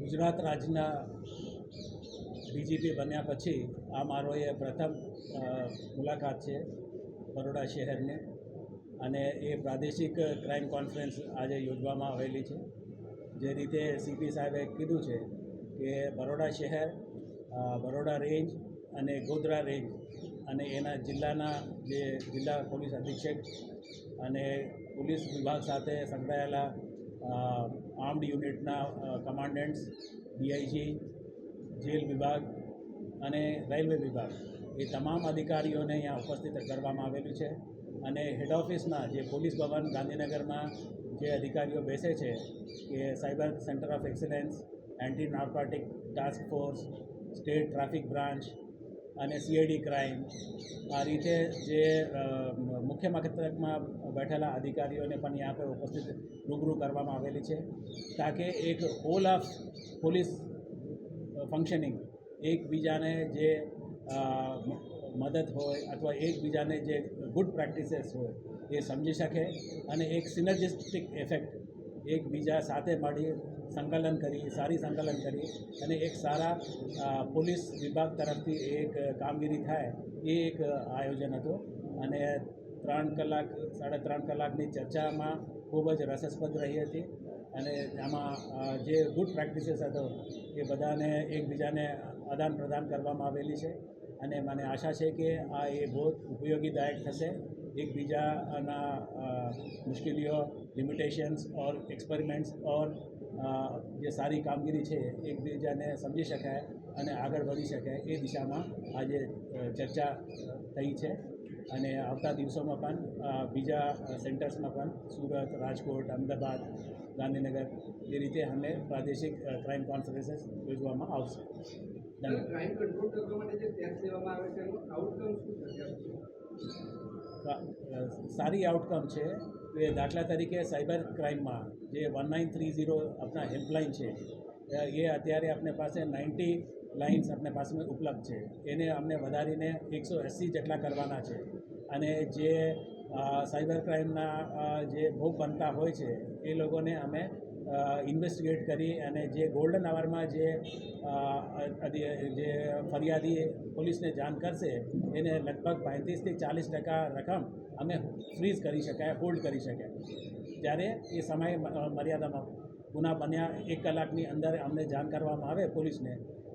ગુજરાત રાજ્યના ડીજીપી બન્યા પછી આ મારો એ પ્રથમ મુલાકાત છે બરોડા શહેરને, અને એ પ્રાદેશિક ક્રાઇમ કોન્ફરન્સ આજે યોજવામાં આવેલી છે. જે રીતે સીપી સાહેબે કીધું છે કે બરોડા શહેર, બરોડા રેન્જ અને ગોધરા રેન્જ અને એના જિલ્લાના જે જિલ્લા પોલીસ અધિક્ષક અને પોલીસ વિભાગ સાથે સંકળાયેલા આર્મ્ડ યુનિટના કમાન્ડન્ટ્સ, ડીઆઈજી, જેલ વિભાગ અને રેલવે વિભાગ એ તમામ અધિકારીઓને અહીંયા ઉપસ્થિત કરવામાં આવેલું છે. અને હેડ ઓફિસમાં જે પોલીસ ભવન ગાંધીનગરમાં જે અધિકારીઓ બેસે છે કે cyber centre of excellence, anti narcotic task force, state traffic branch અને સીઆઈડી ક્રાઇમ, આ રીતે જે મુખ્ય મથકમાં બેઠેલા અધિકારીઓને પણ यहाँ પર ઉપસ્થિત રૂબરૂ કરવામાં આવેલી છે, તાકે એક હોલ ઓફ પોલીસ ફંક્શનિંગ એકબીજાને જે મદદ હોય અથવા એકબીજાને જે ગુડ પ્રેક્ટિસીસ હોય એ સમજી શકે અને એક સિનર્જિસ્ટિક ઇફેક્ટ એકબીજા સાથે મળી સંકલન કરી, સારી સંકલન કરી અને એક સારા પોલીસ વિભાગ તરફથી એક કામગીરી થાય એ એક આયોજન હતું. અને 3 કલાક 3.5 કલાકની ચર્ચામાં ખૂબ જ રસપ્રદ રહી હતી અને આમાં જે ગુડ પ્રેક્ટિસીસ હતો એ બધાને એકબીજાને આદાન પ્રદાન કરવામાં આવેલી છે. અને મને આશા છે કે આ એ બહુ ઉપયોગીદાયક થશે. એકબીજાના મુશ્કેલીઓ, લિમિટેશન્સ ઓર એક્સપેરિમેન્ટ્સ ઓર જે સારી કામગીરી છે એકબીજાને સમજી શકાય અને આગળ વધી શકાય એ દિશામાં આજે ચર્ચા થઈ છે. અને આવતા દિવસોમાં પણ બીજા સેન્ટર્સમાં પણ સુરત, રાજકોટ, અમદાવાદ, ગાંધીનગર એ રીતે અમે પ્રાદેશિક ક્રાઇમ કોન્ફરન્સીસ યોજવામાં આવશે. ક્રાઇમ કંટ્રોલ કરવા માટે જે ટેક્સ લેવામાં આવે છે એનું આઉટકમ શું થશે? સારી આઉટકમ છે. એ દાખલા તરીકે સાયબર ક્રાઇમમાં જે 1930 આપણા હેલ્પલાઇન છે એ અત્યારે આપણી પાસે 90 લાઇન્સ આપણી પાસે ઉપલબ્ધ છે. એને અમને વધારીને 180 જેટલા કરવાના છે. અને જે સાયબર ક્રાઇમના જે ભોગ બનતા હોય છે એ લોકોને અમે ઇન્વેસ્ટિગેટ કરી અને જે ગોલ્ડન આવરમાં જે ફરિયાદી પોલીસને જાણ કરશે એને લગભગ 35થી 40% રકમ અમે ફ્રીઝ કરી શકાય, હોલ્ડ કરી શકાય. ત્યારે એ સમય મર્યાદામાં ગુના બન્યા 1 કલાકની અંદર અમને જાણ કરવામાં આવે પોલીસને,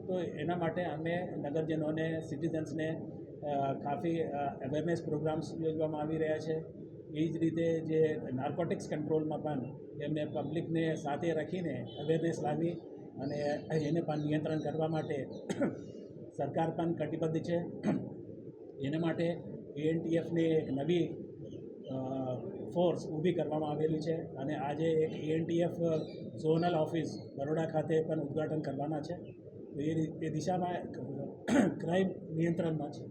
તો એના માટે અમે નગરજનોને, સિટીઝન્સને કાફી અવેરનેસ પ્રોગ્રામ્સ યોજવામાં આવી રહ્યા છે. એ જ રીતે જે નાર્કોટિક્સ કંટ્રોલમાં પણ એમને પબ્લિકને સાથે રાખીને અવેરનેસ લાવી અને એને પણ નિયંત્રણ કરવા માટે સરકાર પણ કટિબદ્ધ છે. એના માટે એએનટીએફની એક નવી ફોર્સ ઊભી કરવામાં આવેલી છે અને આજે એક એએનટીએફ ઝોનલ ઓફિસ બરોડા ખાતે પણ ઉદ્ઘાટન કરવાના છે. એ દિશામાં ક્રાઇમ નિયંત્રણમાં છે.